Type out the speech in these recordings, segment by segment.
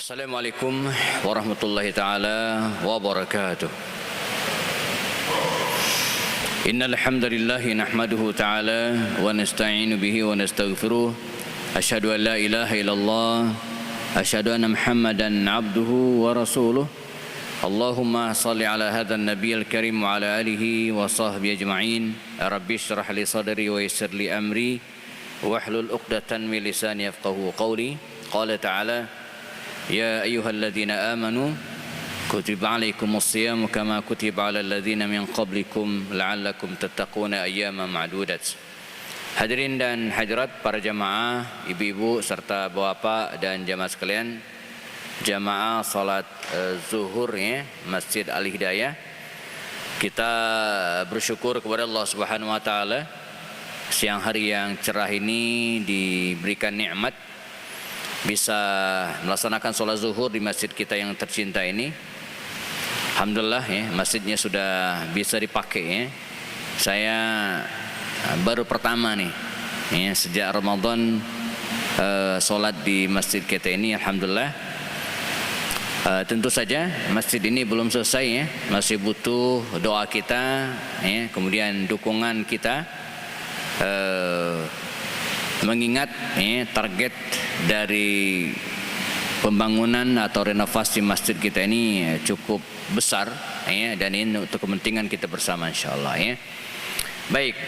Assalamualaikum warahmatullahi taala wabarakatuh. Innal hamdalillah nahmaduhu taala wa nasta'inu bihi wa nastaghfiruh. Asyhadu an la ilaha illallah, asyhadu anna Muhammadan abduhu wa rasuluh. Allahumma shalli ala hadzal nabiyil karim wa ala alihi wa sahbihi ajma'in. Rabbi shrah li sadri wa yassir li amri wahlul 'uqdatam min lisani yafqahu qawli. Qala ta'ala: Ya ayyuhalladzina amanu kutiba alaikumus siyam kama kutiba alal ladzina min qablikum la'allakum tattaquna ayyaman ma'dudat. Hadirin dan hadirat para jamaah, ibu-ibu serta bapak dan jamaah sekalian, jamaah salat zuhur ya, Masjid Al-Hidayah. Kita bersyukur kepada Allah Subhanahu wa taala siang hari yang cerah ini diberikan nikmat bisa melaksanakan sholat zuhur di masjid kita yang tercinta ini. Alhamdulillah ya, masjidnya sudah bisa dipakai ya. Saya baru pertama nih ya, sejak Ramadan sholat di masjid kita ini. Alhamdulillah. Tentu saja masjid ini belum selesai ya, masih butuh doa kita ya, kemudian dukungan kita. Mengingat target dari pembangunan atau renovasi masjid kita ini cukup besar ya, dan ini untuk kepentingan kita bersama insyaallah ya. Baik,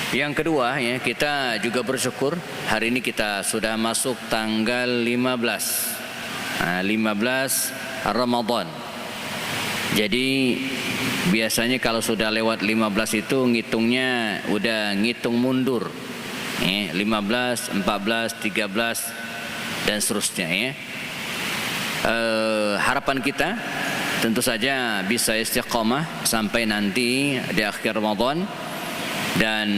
yang kedua ya, kita juga bersyukur hari ini kita sudah masuk tanggal 15 Ramadan. Jadi biasanya kalau sudah lewat 15 itu ngitungnya udah ngitung mundur 15, 14, 13 dan seterusnya ya. Harapan kita tentu saja bisa istiqamah sampai nanti di akhir Ramadan dan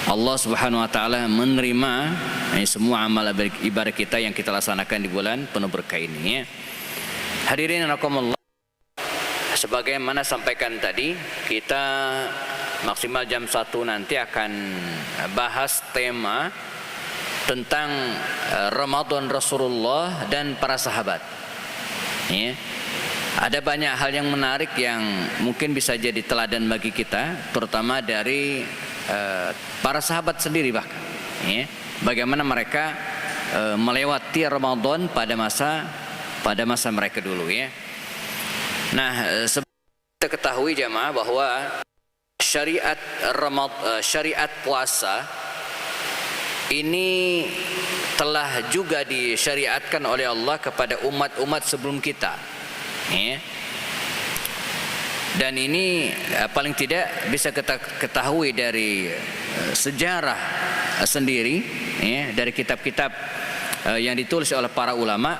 Allah Subhanahu wa taala menerima semua amal ibadah kita yang kita laksanakan di bulan penuh berkah ini ya. Hadirin rahimakumullah, sebagaimana sampaikan tadi, kita maksimal jam 1 nanti akan bahas tema tentang Ramadan Rasulullah dan para sahabat ya. Ada banyak hal yang menarik yang mungkin bisa jadi teladan bagi kita, terutama dari para sahabat sendiri bahkan ya. Bagaimana mereka melewati Ramadan pada masa mereka dulu ya. Nah, kita ketahui jamaah bahwa syariat puasa ini telah juga disyariatkan oleh Allah kepada umat-umat sebelum kita ya. Dan ini paling tidak bisa kita ketahui dari sejarah sendiri ya, dari kitab-kitab yang ditulis oleh para ulama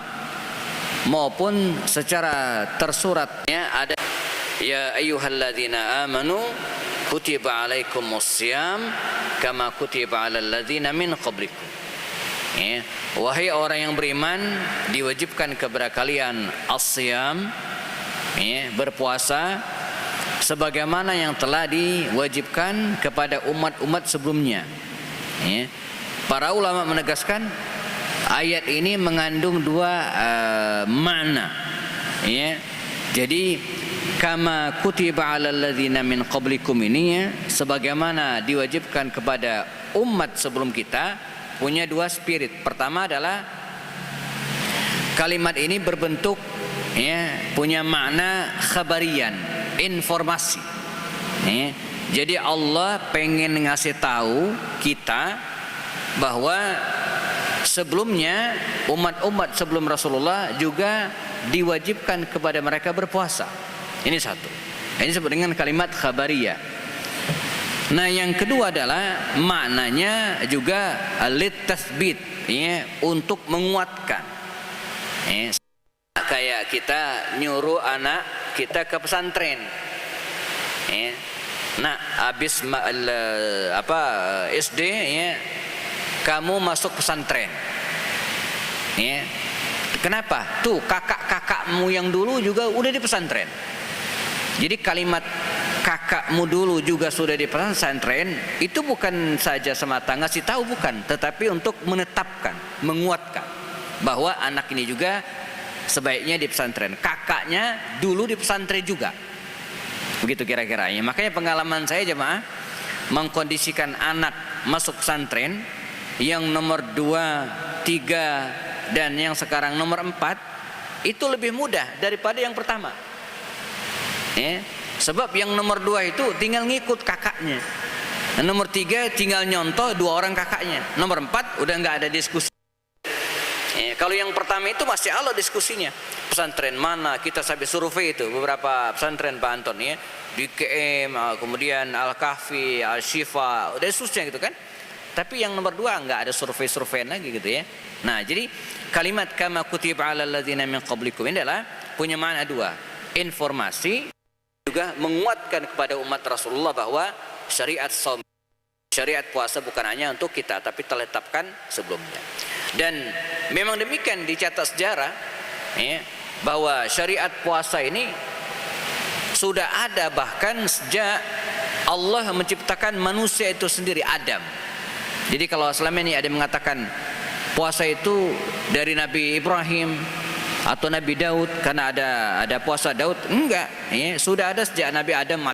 maupun secara tersuratnya ada. Ya ayyuhalladzina amanu kutiba alaikumus siyam kama kutiba alal ladzina min qablikum ya. Wahai orang yang beriman, diwajibkan kepada kalian as-siyam ya, berpuasa sebagaimana yang telah diwajibkan kepada umat-umat sebelumnya ya. Para ulama menegaskan ayat ini mengandung dua makna ya. Jadi kama kutiba alal ladzina min qablikum ini ya, sebagaimana diwajibkan kepada umat sebelum kita, punya dua spirit. Pertama adalah kalimat ini berbentuk ya, punya makna khabarian, informasi ya. Jadi Allah pengen ngasih tahu kita bahwa sebelumnya umat-umat sebelum Rasulullah juga diwajibkan kepada mereka berpuasa. Ini satu. Ini disebut dengan kalimat khabariyah. Nah, yang kedua adalah maknanya juga litasbit ya, untuk menguatkan. Ya, kayak kita nyuruh anak kita ke pesantren. Ya. Nah, habis SD ya, kamu masuk pesantren. Ya. Kenapa? Tuh kakak-kakakmu yang dulu juga udah di pesantren. Jadi kalimat kakakmu dulu juga sudah di pesantren itu bukan saja semata ngasih tahu, bukan, tetapi untuk menetapkan, menguatkan bahwa anak ini juga sebaiknya di pesantren. Kakaknya dulu di pesantren juga. Begitu kira-kira. Makanya pengalaman saya jemaah, mengkondisikan anak masuk pesantren yang nomor 2, 3 dan yang sekarang nomor 4 itu lebih mudah daripada yang pertama. Sebab yang nomor 2 itu tinggal ngikut kakaknya. Nomor 3 tinggal nyontoh 2 orang kakaknya. Nomor 4 udah nggak ada diskusi. Kalau yang pertama itu masih ada diskusinya. Pesantren mana, kita sampai survei itu beberapa pesantren Pak Anton ya. Di KM, kemudian Al-Kahfi, Al-Shifa, udah susah gitu kan. Tapi yang nomor 2 nggak ada survei-survei lagi gitu ya. Nah jadi kalimat kama kutiba alal ladzina min qablikum ini adalah punya makna 2. Informasi juga menguatkan kepada umat Rasulullah bahwa syariat saum, syariat puasa bukan hanya untuk kita tapi telah ditetapkan sebelumnya. Dan memang demikian dicatat sejarah ya, bahwa syariat puasa ini sudah ada bahkan sejak Allah menciptakan manusia itu sendiri, Adam. Jadi kalau selama ini ada yang mengatakan puasa itu dari Nabi Ibrahim atau Nabi Daud karena ada puasa Daud, enggak ya, sudah ada sejak Nabi Adam.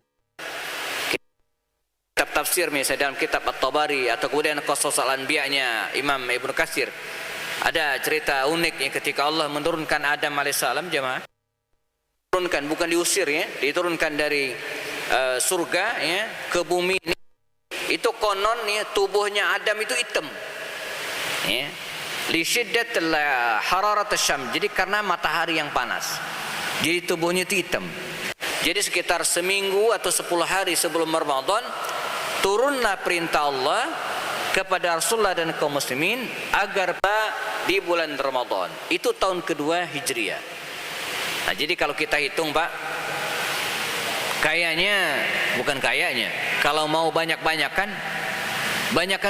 Kitab tafsir misalnya dalam kitab At-Tabari atau kemudian Qasas al-Anbiya-nya Imam Ibnu Katsir, ada cerita uniknya ketika Allah menurunkan Adam alaihissalam jemaah, diturunkan bukan diusir ya, diturunkan dari surga ya ke bumi ini. Itu konon ya, tubuhnya Adam itu hitam ya, li syiddatil hararat asy-syams, jadi karena matahari yang panas jadi tubuhnya itu hitam. Jadi sekitar seminggu atau 10 hari sebelum Ramadan turunlah perintah Allah kepada Rasulullah dan kaum muslimin agar di bulan Ramadan. Itu tahun kedua Hijriah. Nah jadi kalau kita hitung Pak, kalau mau banyakan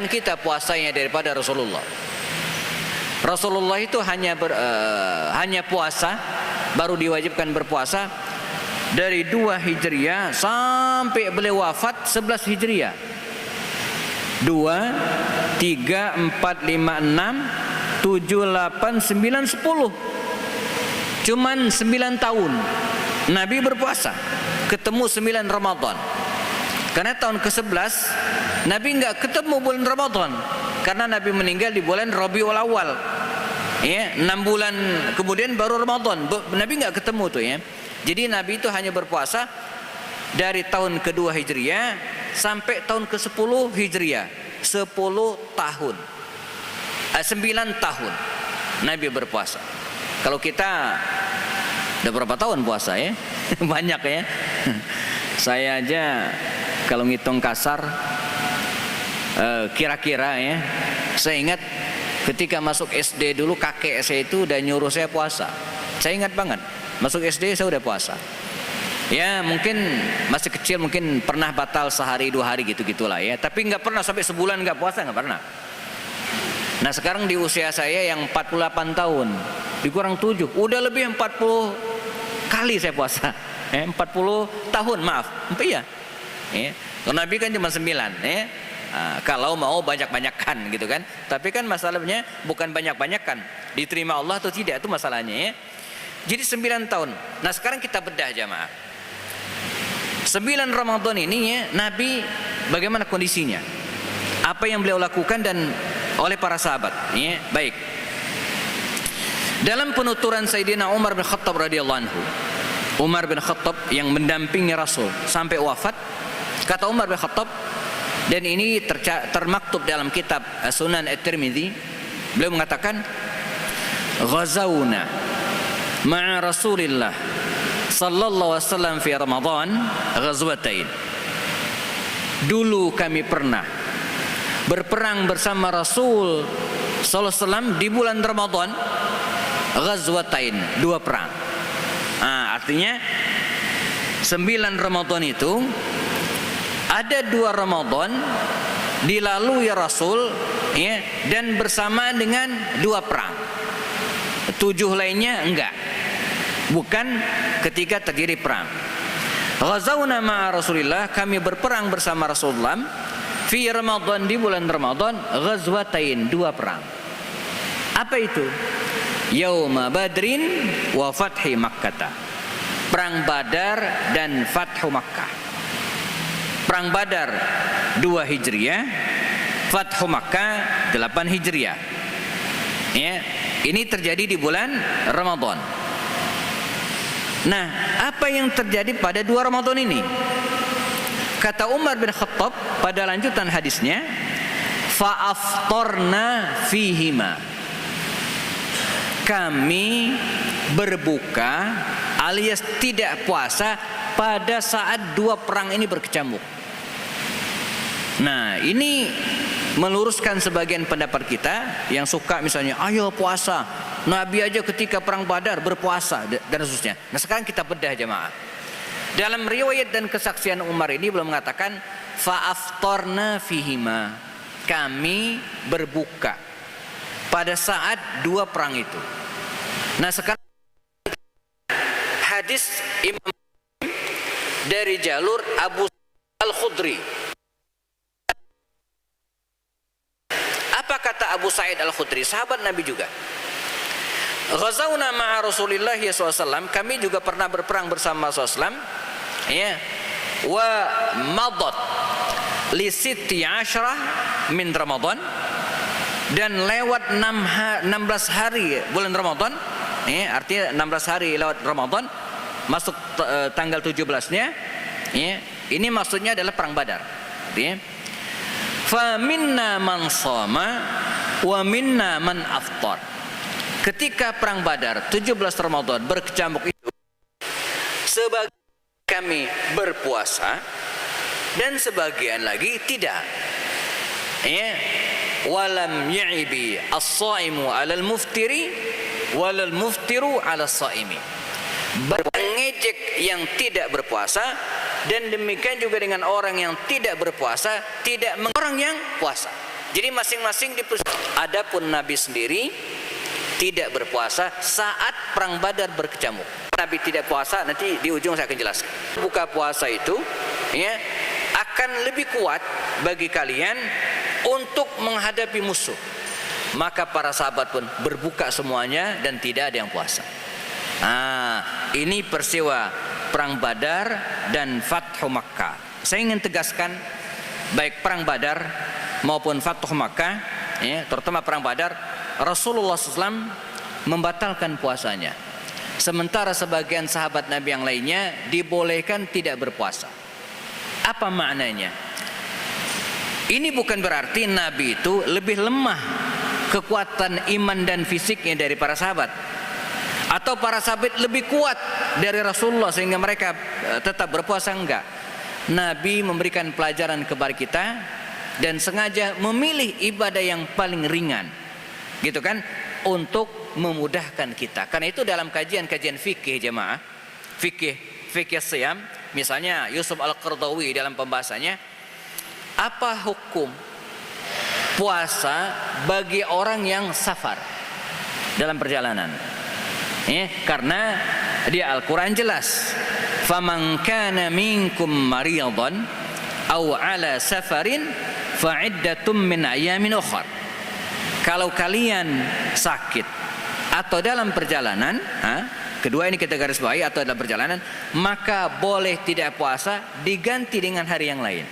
kita puasanya daripada Rasulullah. Rasulullah itu hanya puasa, baru diwajibkan berpuasa dari 2 Hijriah sampai beliau wafat 11 Hijriah. 2, 3, 4, 5, 6, 7, 8, 9, 10. Cuman 9 tahun Nabi berpuasa, ketemu 9 Ramadan. Karena tahun ke-11 Nabi enggak ketemu bulan Ramadan, karena Nabi meninggal di bulan Rabiul Awal ya, 6 bulan kemudian baru Ramadan. Nabi enggak ketemu tuh ya. Jadi Nabi itu hanya berpuasa dari tahun kedua Hijriah sampai tahun ke-10 Hijriah. 10 tahun 9 tahun Nabi berpuasa. Kalau kita udah berapa tahun puasa ya? Banyak ya. Saya aja kalau ngitung kasar kira-kira ya, saya ingat ketika masuk SD dulu kakek saya itu udah nyuruh saya puasa. Saya ingat banget, masuk SD saya udah puasa. Ya mungkin masih kecil, mungkin pernah batal sehari 2 hari gitu-gitulah ya. Tapi nggak pernah sampai sebulan nggak puasa, nggak pernah. Nah sekarang di usia saya yang 48 tahun, dikurang 7, udah lebih 40 kali saya puasa. 40 tahun maaf, iya. Kalau Nabi kan cuma 9 ya. Kalau mau banyak-banyakan gitu kan. Tapi kan masalahnya bukan banyak-banyakan, diterima Allah atau tidak, itu masalahnya ya. Jadi 9 tahun. Nah sekarang kita bedah jamaah. 9 Ramadan ini ya, Nabi bagaimana kondisinya? Apa yang beliau lakukan dan oleh para sahabat ya. Baik. Dalam penuturan Sayyidina Umar bin Khattab radhiyallahu anhu, Umar bin Khattab yang mendampingi Rasul sampai wafat, kata Umar bin Khattab, dan ini termaktub dalam kitab Sunan At-Tirmidzi, beliau mengatakan, ghazawna ma'a Rasulillah sallallahu alaihi wasallam fi Ramadan ghazwatain. Dulu kami pernah berperang bersama Rasul sallallahu alaihi wasallam di bulan Ramadan, ghazwatain, 2 perang. Artinya 9 Ramadan itu ada 2 Ramadan dilalui Rasul ya, dan bersamaan dengan 2 perang. 7 lainnya enggak, bukan ketika terjadi perang. Ghazawna ma'a Rasulillah, kami berperang bersama Rasulullah fi Ramadan, di bulan Ramadan, ghazwatain, 2 perang. Apa itu? yauma badrin wa fathi Makkah. Perang Badar dan Fathu Makkah. Perang Badar 2 Hijriah, Fathu Makkah 8 Hijriah. Ya, ini terjadi di bulan Ramadan. Nah, apa yang terjadi pada 2 Ramadan ini? Kata Umar bin Khattab pada lanjutan hadisnya, fa'aftarna fihima. Kami berbuka alias tidak puasa pada saat 2 perang ini berkecamuk. Nah, ini meluruskan sebagian pendapat kita yang suka misalnya, ayo puasa. Nabi aja ketika perang Badar berpuasa dan seterusnya. Nah, sekarang kita bedah jemaah. Dalam riwayat dan kesaksian Umar ini belum mengatakan fa'aftarna fihima. Kami berbuka pada saat 2 perang itu. Nah, sekarang hadis Imam dari jalur Abu Al-Khudri. Apa kata Abu Sa'id Al-Khudri, sahabat Nabi juga? Ghazawna ma'a Rasulillah SAW, kami juga pernah berperang bersama Rasulullah SAW, ya. Wa madat li sitti asyrah min Ramadan, dan lewat 16 hari bulan Ramadan, ya, artinya 16 hari lewat Ramadan, masuk tanggal 17-nya, ya. Ini maksudnya adalah perang Badar, ya. Fa minna man shama wa minna man aftar. Ketika perang Badar 17 Ramadan berkecamuk itu, sebagian kami berpuasa dan sebagian lagi tidak. Ya, walam ya'ibi as-shaimu 'alal muftiri walal muftiru 'alas shaimi. Mengejek yang tidak berpuasa, dan demikian juga dengan orang yang tidak berpuasa tidak orang yang puasa. Jadi masing-masing dipuasa. Adapun Nabi sendiri tidak berpuasa saat perang Badar berkecamuk. Nabi tidak puasa, nanti di ujung saya akan jelaskan. Buka puasa itu, ya, akan lebih kuat bagi kalian untuk menghadapi musuh. Maka para sahabat pun berbuka semuanya dan tidak ada yang puasa. Ini peristiwa perang Badar dan Fathu Makkah. Saya ingin tegaskan, baik perang Badar maupun Fathu Makkah, ya, terutama perang Badar, Rasulullah SAW membatalkan puasanya. Sementara sebagian sahabat Nabi yang lainnya dibolehkan tidak berpuasa. Apa maknanya? Ini bukan berarti Nabi itu lebih lemah kekuatan iman dan fisiknya dari para sahabat, atau para sahabat lebih kuat dari Rasulullah sehingga mereka tetap berpuasa. Enggak. Nabi memberikan pelajaran kepada kita dan sengaja memilih ibadah yang paling ringan, gitu kan, untuk memudahkan kita. Karena itu dalam kajian-kajian fikih jemaah, fikih siyam, misalnya Yusuf Al-Qardawi dalam pembahasannya, apa hukum puasa bagi orang yang safar dalam perjalanan? Karena di Al-Quran jelas, faman kana minkum maridan aw ala safarin fa'iddatum min ayamin ukhar. Kalau kalian sakit atau dalam perjalanan, kedua ini kita garis bawahi, atau dalam perjalanan, maka boleh tidak puasa, diganti dengan hari yang lain.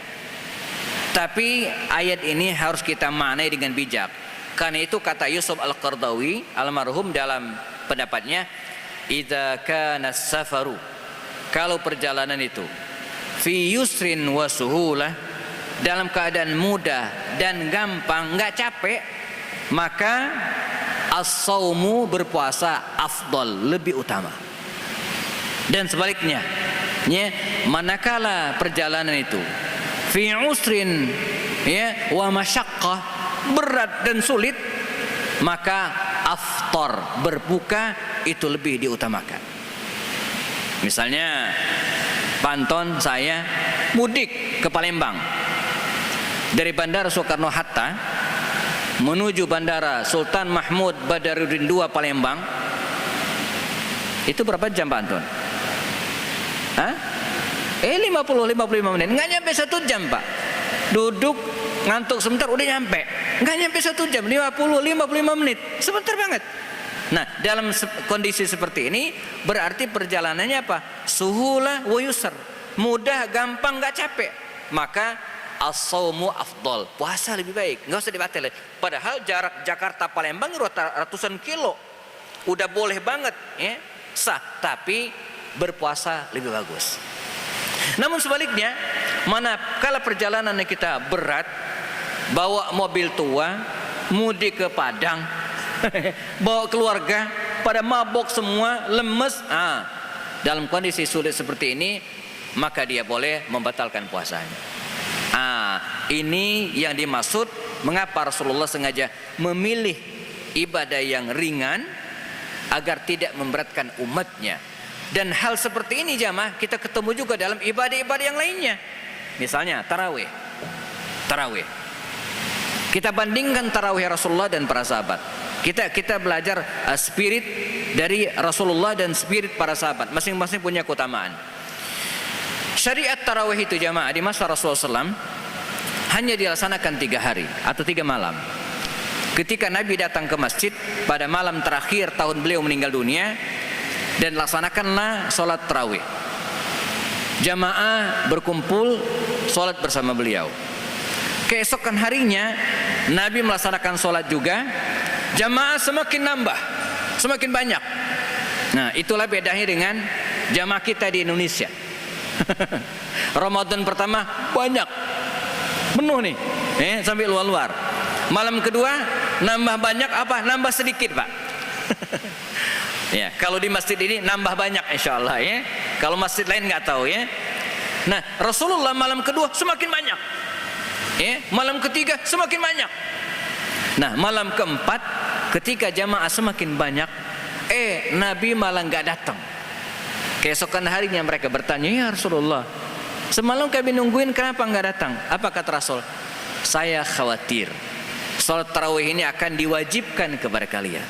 Tapi ayat ini harus kita maknai dengan bijak. Karena itu kata Yusuf Al-Qardawi almarhum dalam pendapatnya, idza kana safaru, kalau perjalanan itu fi yusrin wa suhulah, dalam keadaan mudah dan gampang, enggak capek, maka as-saumu, berpuasa, afdal, lebih utama. Dan sebaliknya, ya, manakala perjalanan itu fi usrin, ya, wa masyaqqah, berat dan sulit, maka aftar, berbuka, itu lebih diutamakan. Misalnya Panton saya mudik ke Palembang dari Bandara Soekarno-Hatta menuju Bandara Sultan Mahmud Badarudin II Palembang. Itu berapa jam Panton? 55 menit. Nggak nyampe 1 jam Pak. Duduk ngantuk sebentar udah nyampe. Nggak nyampe 1 jam, 55 menit, sebentar banget. Nah, dalam kondisi seperti ini berarti perjalanannya apa? Suhula wa yusr, mudah, gampang, nggak capek. Maka as-saumu afdol, puasa lebih baik, nggak usah dibatalin. Padahal jarak Jakarta Palembang ratusan kilo, udah boleh banget, ya, sah. Tapi berpuasa lebih bagus. Namun sebaliknya, manakala perjalanan kita berat, bawa mobil tua, mudik ke Padang, bawa keluarga, pada mabok semua, lemes. Dalam kondisi sulit seperti ini, maka dia boleh membatalkan puasanya. Ini yang dimaksud mengapa Rasulullah sengaja memilih ibadah yang ringan agar tidak memberatkan umatnya. Dan hal seperti ini jamaah kita ketemu juga dalam ibadah-ibadah yang lainnya. Misalnya tarawih. Kita bandingkan tarawih Rasulullah dan para sahabat. Kita belajar spirit dari Rasulullah dan spirit para sahabat. Masing-masing punya keutamaan. Syariat tarawih itu jamaah di masa Rasulullah SAW hanya dilaksanakan 3 hari atau 3 malam. Ketika Nabi datang ke masjid pada malam terakhir tahun beliau meninggal dunia, dan laksanakanlah sholat tarawih. Jamaah berkumpul sholat bersama beliau. Keesokan harinya Nabi melaksanakan sholat juga. Jamaah semakin nambah, semakin banyak. Nah, itulah bedanya dengan jamaah kita di Indonesia. Ramadan pertama banyak, penuh nih, sampai luar-luar. Malam kedua nambah banyak apa? Nambah sedikit, Pak. Ya, kalau di masjid ini nambah banyak insya Allah, ya. Kalau masjid lain nggak tahu, ya. Nah, Rasulullah malam kedua semakin banyak, ya. Malam ketiga semakin banyak. Nah, malam keempat ketika jamaah semakin banyak, Nabi malah nggak datang. Keesokan harinya mereka bertanya, ya Rasulullah, semalam kami nungguin, kenapa nggak datang? Apa kata Rasul? Saya khawatir sholat tarawih ini akan diwajibkan kepada kalian.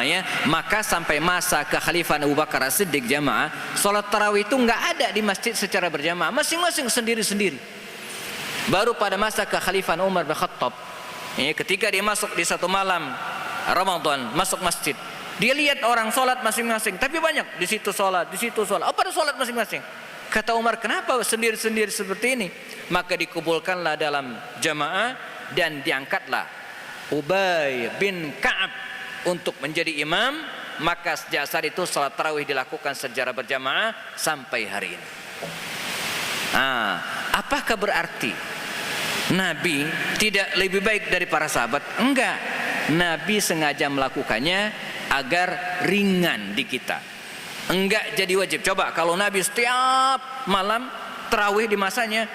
Ya, maka sampai masa kekhalifahan Abu Bakar As-Siddiq jamaah, sholat tarawih itu nggak ada di masjid secara berjamaah, masing-masing sendiri-sendiri. Baru pada masa kekhalifahan Umar bin Khattab, ketika dia masuk di satu malam Ramadan, masuk masjid, dia lihat orang sholat masing-masing, tapi banyak di situ sholat, di situ sholat. Pada sholat masing-masing. Kata Umar, kenapa sendiri-sendiri seperti ini? Maka dikumpulkanlah dalam jamaah dan diangkatlah Ubay bin Ka'ab untuk menjadi imam. Maka sejak saat itu salat tarawih dilakukan secara berjamaah sampai hari ini. Apakah berarti Nabi tidak lebih baik dari para sahabat? Enggak. Nabi sengaja melakukannya agar ringan di kita, enggak jadi wajib. Coba kalau Nabi setiap malam tarawih di masanya,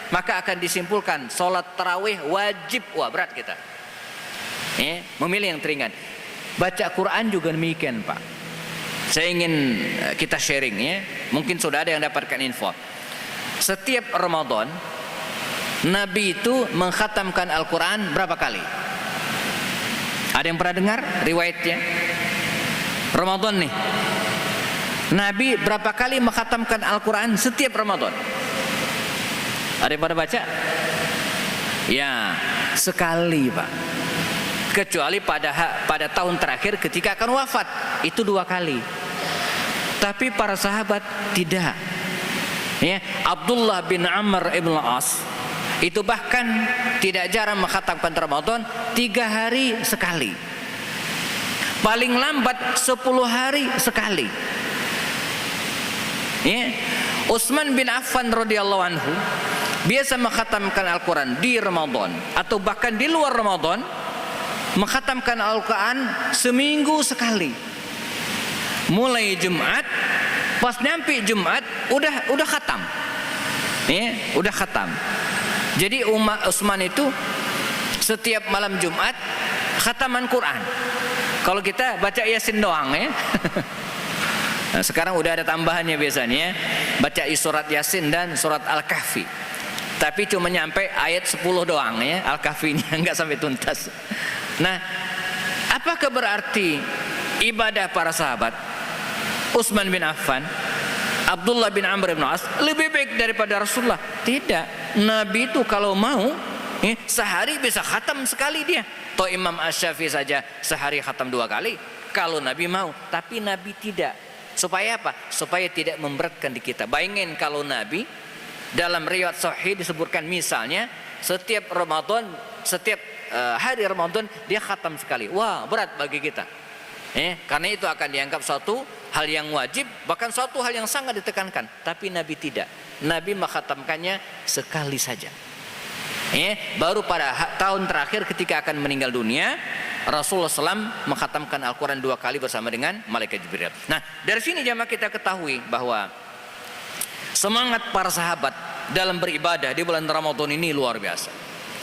maka akan disimpulkan salat tarawih wajib. Wah, berat kita. Memilih yang teringan. Baca Quran juga demikian, Pak. Saya ingin kita sharing, ya. Mungkin sudah ada yang dapatkan info. Setiap Ramadan Nabi itu mengkhatamkan Al-Quran berapa kali? Ada yang pernah dengar riwayatnya? Ramadan nih, Nabi berapa kali mengkhatamkan Al-Quran setiap Ramadan? Ada yang pernah baca? Ya, sekali, Pak. Kecuali pada tahun terakhir ketika akan wafat, itu 2 kali. Tapi para sahabat tidak. Ya, Abdullah bin Amr ibn As itu bahkan tidak jarang mengkhatamkan Ramadan 3 hari sekali. Paling lambat 10 hari sekali. Ya, Utsman bin Affan radhiyallahu anhu biasa mengkhatamkan Al-Quran di Ramadan atau bahkan di luar Ramadan, mengkhatamkan Al-Quran seminggu sekali. Mulai Jumat, pas nyampe Jumat udah khatam. Udah khatam. Jadi Utsman itu setiap malam Jumat khataman Quran. Kalau kita baca Yasin doang, ya. Nah, sekarang udah ada tambahannya biasanya, baca surat Yasin dan surat Al-Kahfi. Tapi cuma nyampe ayat 10 doang, ya, Al-Kahfinya enggak sampai tuntas. Nah, apakah berarti ibadah para sahabat Utsman bin Affan, Abdullah bin Amr bin As lebih baik daripada Rasulullah? Tidak. Nabi itu kalau mau Sehari bisa khatam sekali dia. Toh Imam Asy-Syafi'i saja sehari khatam 2 kali. Kalau Nabi mau, tapi Nabi tidak. Supaya apa? Supaya tidak memberatkan di kita. Bayangin kalau Nabi dalam riwayat sahih disebutkan misalnya setiap Ramadan, setiap hari Ramadan dia khatam sekali. Wah, berat bagi kita. Karena itu akan dianggap suatu hal yang wajib, bahkan suatu hal yang sangat ditekankan. Tapi Nabi tidak. Nabi mengkhatamkannya sekali saja. Baru pada tahun terakhir ketika akan meninggal dunia, Rasulullah SAW mengkhatamkan Al-Quran 2 kali bersama dengan malaikat Jibril. Nah, dari sini jamaah kita ketahui bahwa semangat para sahabat dalam beribadah di bulan Ramadan ini luar biasa.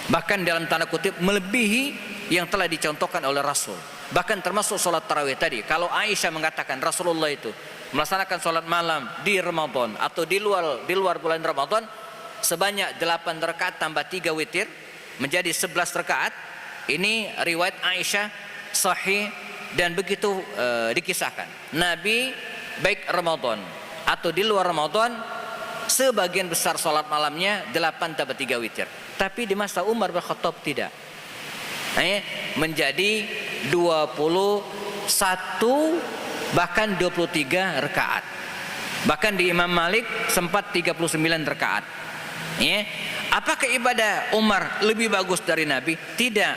Bahkan dalam tanda kutip melebihi yang telah dicontohkan oleh Rasul. Bahkan termasuk sholat tarawih tadi. Kalau Aisyah mengatakan Rasulullah itu melaksanakan sholat malam di Ramadan atau di luar bulan Ramadan sebanyak 8 rakaat tambah 3 witir menjadi 11 rakaat. Ini riwayat Aisyah sahih dan begitu dikisahkan. Nabi baik Ramadan atau di luar Ramadan sebagian besar sholat malamnya 8 tambah 3 witir. Tapi di masa Umar bin Khattab tidak. Menjadi 21 bahkan 23 rakaat. Bahkan di Imam Malik sempat 39 rakaat. Apakah ibadah Umar lebih bagus dari Nabi? Tidak.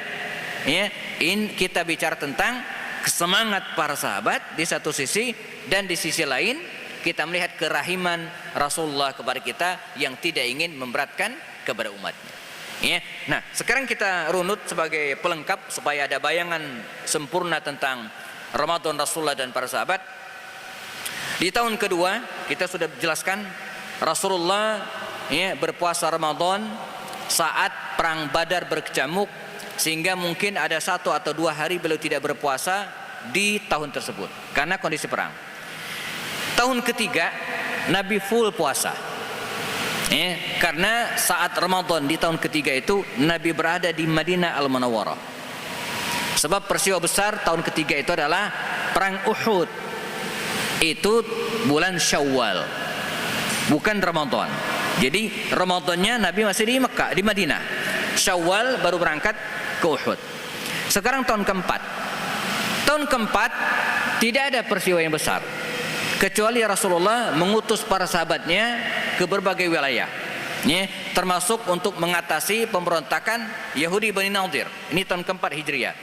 Ini kita bicara tentang semangat para sahabat di satu sisi, dan di sisi lain kita melihat kerahiman Rasulullah kepada kita yang tidak ingin memberatkan kepada umatnya. Nah, sekarang kita runut sebagai pelengkap supaya ada bayangan sempurna tentang Ramadan Rasulullah dan para sahabat. Di tahun kedua kita sudah jelaskan Rasulullah berpuasa Ramadan saat perang Badar berkecamuk, sehingga mungkin ada 1 atau 2 hari beliau tidak berpuasa di tahun tersebut karena kondisi perang. Tahun ketiga Nabi full puasa. Karena saat Ramadan di tahun ketiga itu Nabi berada di Madinah Al-Munawwarah. Sebab peristiwa besar tahun ketiga itu adalah perang Uhud. Itu bulan Syawal, bukan Ramadan. Jadi Ramadannya Nabi masih di Mekah, di Madinah. Syawal baru berangkat ke Uhud. Sekarang tahun keempat. Tahun keempat tidak ada peristiwa yang besar, kecuali Rasulullah mengutus para sahabatnya ke berbagai wilayah, termasuk untuk mengatasi pemberontakan Yahudi Bani Nadir. Ini tahun keempat Hijriah.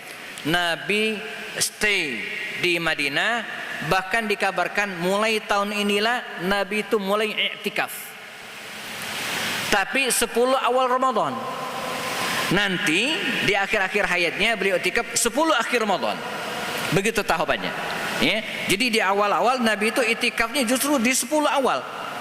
Nabi stay di Madinah, bahkan dikabarkan mulai tahun inilah Nabi itu mulai i'tikaf. Tapi 10 awal Ramadan. Nanti di akhir-akhir hayatnya beliau i'tikaf 10 akhir Ramadan. Begitu tahapannya. Jadi di awal-awal Nabi itu i'tikafnya justru di 10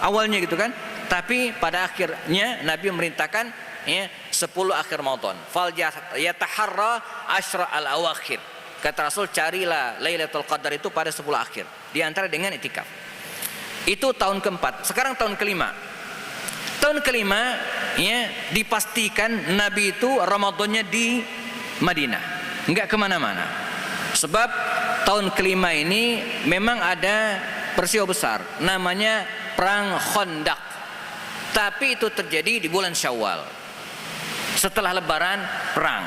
awalnya gitu kan. Tapi pada akhirnya Nabi memerintahkan 10 akhir Ramadan. Fal yataharra asyra al-awakhir. Kata Rasul, carilah Lailatul Qadar itu pada 10 akhir, di antara dengan i'tikaf. Itu tahun keempat. Sekarang tahun kelima. Tahun kelima dipastikan Nabi itu Ramadannya di Madinah, enggak kemana-mana. Sebab tahun kelima ini memang ada peristiwa besar, namanya Perang Khandaq. Tapi itu terjadi di bulan Syawal. Setelah Lebaran perang.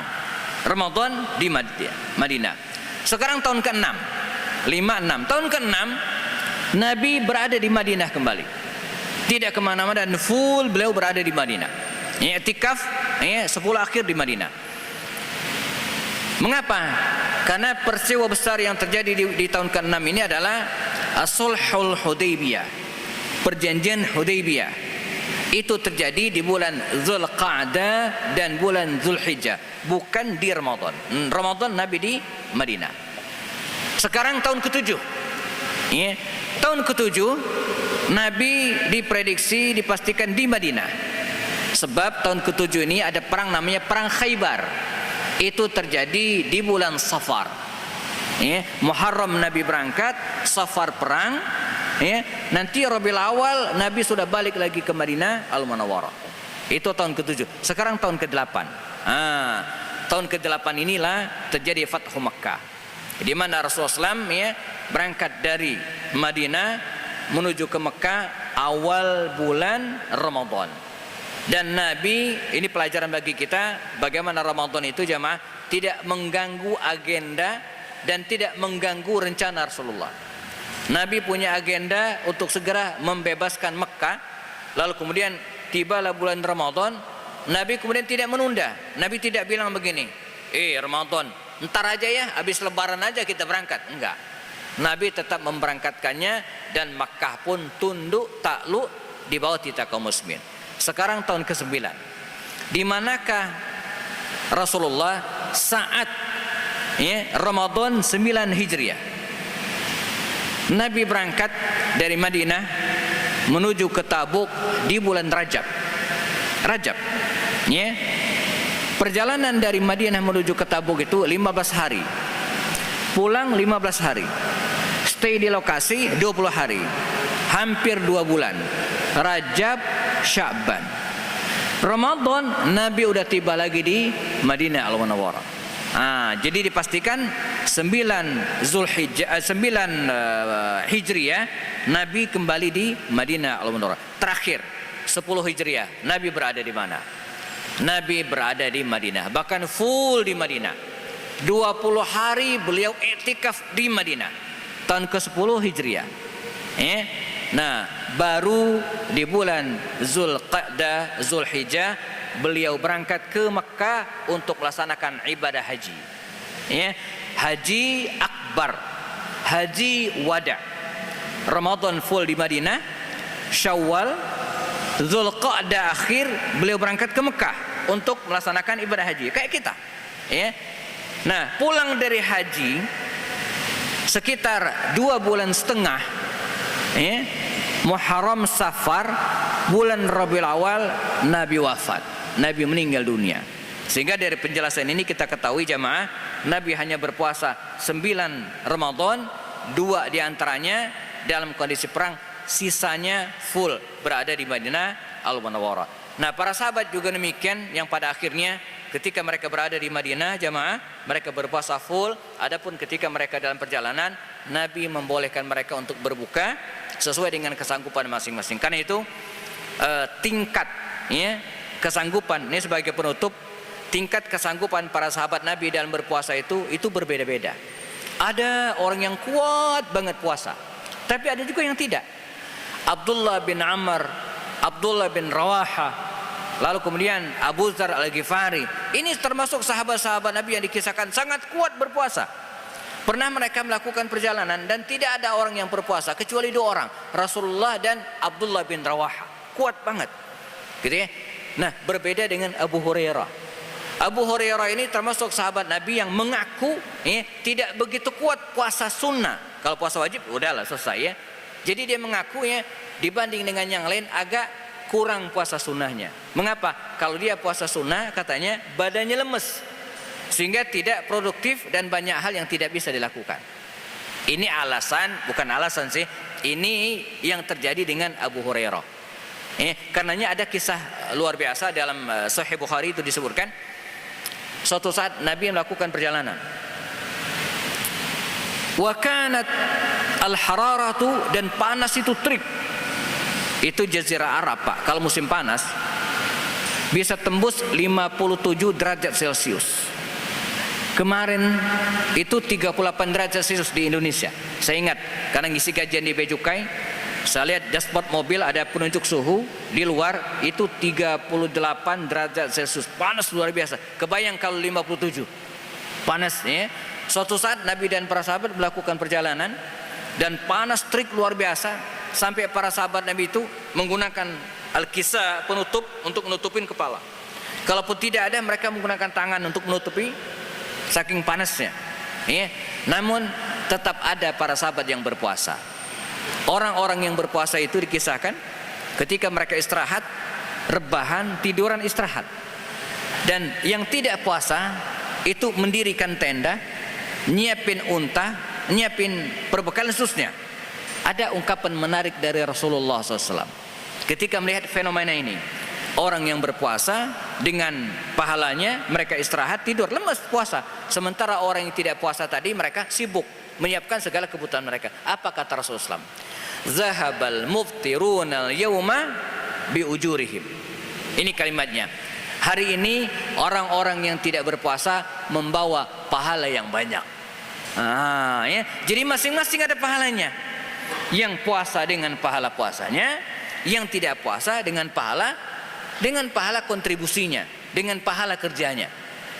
Ramadan di Madinah. Sekarang tahun ke-6. 5-6. Tahun ke-6 Nabi berada di Madinah kembali. Tidak kemana-mana dan full beliau berada di Madinah. I'tikaf 10 akhir di Madinah. Mengapa? Karena peristiwa besar yang terjadi di tahun ke-6 ini adalah Sulhul Hudaybiyah. Perjanjian Hudaybiyah. Itu terjadi di bulan Zulqa'dah dan bulan Zulhijjah, bukan di Ramadan. Ramadan Nabi di Madinah. Sekarang tahun ke-7. Tahun ke-7 Nabi diprediksi dipastikan di Madinah. Sebab tahun ke-7 ini ada perang namanya Perang Khaybar. Itu terjadi di bulan Safar. Muharram Nabi berangkat, Safar perang. Nanti Rabiul Awal Nabi sudah balik lagi ke Madinah Al-Munawwarah. Itu tahun ke-7. Sekarang tahun ke-8. Tahun ke-8 inilah terjadi Fathu Makkah, di mana Rasulullah SAW berangkat dari Madinah menuju ke Mekah awal bulan Ramadan. Dan Nabi, ini pelajaran bagi kita bagaimana Ramadan itu jamaah tidak mengganggu agenda dan tidak mengganggu rencana Rasulullah. Nabi punya agenda untuk segera membebaskan Mekah, lalu kemudian tibalah bulan Ramadan, Nabi kemudian tidak menunda. Nabi tidak bilang begini, Ramadan, ntar aja ya, habis lebaran aja kita berangkat. Enggak. Nabi tetap memberangkatkannya dan Makkah pun tunduk takluk di bawah titah kaum muslimin. Sekarang tahun ke-9. Di manakah Rasulullah saat Ramadan 9 Hijriah? Nabi berangkat dari Madinah menuju ke Tabuk di bulan Rajab. Perjalanan dari Madinah menuju ke Tabuk itu 15 hari. Pulang 15 hari. Stay di lokasi 20 hari. Hampir 2 bulan. Rajab, Sya'ban. Ramadan Nabi udah tiba lagi di Madinah Al-Munawwarah. Jadi dipastikan 9 Hijriah Nabi kembali di Madinah Al-Munawwarah. Terakhir 10 Hijriah Nabi berada di mana? Nabi berada di Madinah, bahkan full di Madinah. 20 hari beliau iktikaf di Madinah. Tahun ke-10 Hijriah. Nah, baru di bulan Zulqa'dah, Zulhijjah beliau berangkat ke Mekah untuk melaksanakan ibadah haji. Haji akbar, haji wada. Ramadan full di Madinah, Syawal, Zulqa'dah akhir beliau berangkat ke Mekah untuk melaksanakan ibadah haji kayak kita. Nah, pulang dari haji sekitar 2 bulan setengah, Muharram, Safar, bulan Rabiul Awal Nabi wafat, Nabi meninggal dunia. Sehingga dari penjelasan ini kita ketahui jamaah, Nabi hanya berpuasa 9 Ramadan, 2 diantaranya dalam kondisi perang, sisanya full berada di Madinah Al-Munawwarah. Nah, para sahabat juga demikian, yang pada akhirnya ketika mereka berada di Madinah jamaah, mereka berpuasa full. Adapun ketika mereka dalam perjalanan, Nabi membolehkan mereka untuk berbuka sesuai dengan kesanggupan masing-masing. Karena itu tingkat kesanggupan, ini sebagai penutup, tingkat kesanggupan para sahabat Nabi dalam berpuasa itu berbeda-beda. Ada orang yang kuat banget puasa, tapi ada juga yang tidak. Abdullah bin Amr, Abdullah bin Rawaha, lalu kemudian Abu Dzar Al-Ghifari, ini termasuk sahabat-sahabat Nabi yang dikisahkan sangat kuat berpuasa. Pernah mereka melakukan perjalanan dan tidak ada orang yang berpuasa kecuali 2 orang, Rasulullah dan Abdullah bin Rawaha. Kuat banget, gitu ya. Nah, berbeda dengan Abu Hurairah. Abu Hurairah ini termasuk sahabat Nabi yang mengaku tidak begitu kuat puasa sunnah. Kalau puasa wajib udahlah selesai ya. Jadi dia mengaku dibanding dengan yang lain agak kurang puasa sunnahnya. Mengapa? Kalau dia puasa sunnah katanya badannya lemes, sehingga tidak produktif dan banyak hal yang tidak bisa dilakukan. Ini alasan, bukan alasan sih, ini yang terjadi dengan Abu Hurairah. Karenanya ada kisah luar biasa dalam Sahih Bukhari, itu disebutkan suatu saat Nabi melakukan perjalanan. Wa kanat al-hararatu, dan panas itu terik. Itu jazirah Arab, Pak. Kalau musim panas bisa tembus 57 derajat Celcius. Kemarin itu 38 derajat Celcius di Indonesia. Saya ingat karena ngisi kajian di Bejukai, saya lihat dashboard mobil ada penunjuk suhu di luar itu 38 derajat Celcius. Panas luar biasa. Kebayang kalau 57. Panas ya. Suatu saat Nabi dan para sahabat melakukan perjalanan dan panas terik luar biasa, sampai para sahabat Nabi itu menggunakan al-kisah penutup untuk menutupin kepala. Kalaupun tidak ada, mereka menggunakan tangan untuk menutupi saking panasnya. Namun tetap ada para sahabat yang berpuasa. Orang-orang yang berpuasa itu dikisahkan ketika mereka istirahat, rebahan, tiduran istirahat. Dan yang tidak puasa itu mendirikan tenda, nyiapin unta, nyiapin perbekalan khususnya. Ada ungkapan menarik dari Rasulullah SAW ketika melihat fenomena ini. Orang yang berpuasa dengan pahalanya, mereka istirahat, tidur, lemas puasa. Sementara orang yang tidak puasa tadi, mereka sibuk menyiapkan segala kebutuhan mereka. Apa kata Rasulullah SAW? Zahabal muftiruna al-yawma bi ujurihim. Ini kalimatnya. Hari ini orang-orang yang tidak berpuasa membawa pahala yang banyak. Ya. Jadi masing-masing ada pahalanya. Yang puasa dengan pahala puasanya, yang tidak puasa dengan pahala kontribusinya, dengan pahala kerjanya.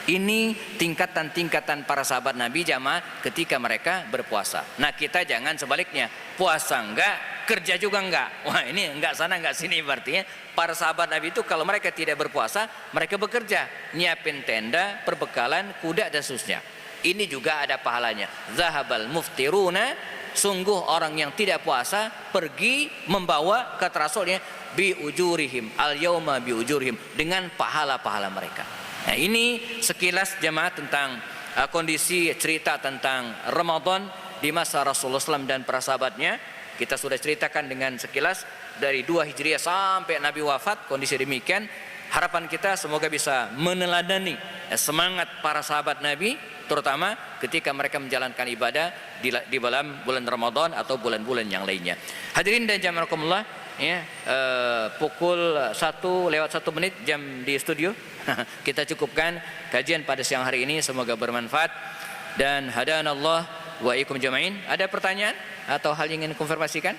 Ini tingkatan-tingkatan para sahabat Nabi jamaah ketika mereka berpuasa. Nah, kita jangan sebaliknya, puasa enggak, kerja juga enggak. Wah, ini enggak sana enggak sini berarti ya. Para sahabat Nabi itu kalau mereka tidak berpuasa, mereka bekerja, nyiapin tenda, perbekalan, kuda dan seterusnya. Ini juga ada pahalanya. Zahabal muftiruna, sungguh orang yang tidak puasa pergi membawa kata Rasulnya bi ujurihim al yauma bi ujurihim, dengan pahala-pahala mereka. Nah, ini sekilas jemaah tentang kondisi cerita tentang Ramadan di masa Rasulullah SAW dan para sahabatnya. Kita sudah ceritakan dengan sekilas dari 2 Hijriah sampai Nabi wafat, kondisi demikian. Harapan kita semoga bisa meneladani semangat para sahabat Nabi, terutama ketika mereka menjalankan ibadah di dalam bulan Ramadan atau bulan-bulan yang lainnya. Hadirin dan jamaah rahimakumullah, ya, pukul 1:01 jam di studio. Kita cukupkan kajian pada siang hari ini, semoga bermanfaat dan hadanallah wa ikum jama'in. Ada pertanyaan atau hal yang ingin konfirmasikan?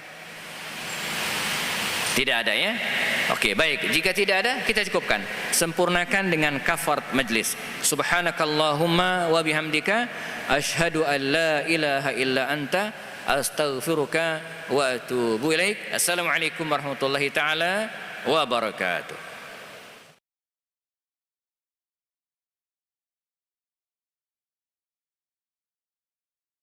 Tidak ada ya? Oke, baik. Jika tidak ada, kita cukupkan. Sempurnakan dengan kafarat majlis. Subhanakallahumma wa bihamdika asyhadu an la ilaha illa anta astaghfiruka wa atubu ilaik. Assalamualaikum warahmatullahi taala wabarakatuh.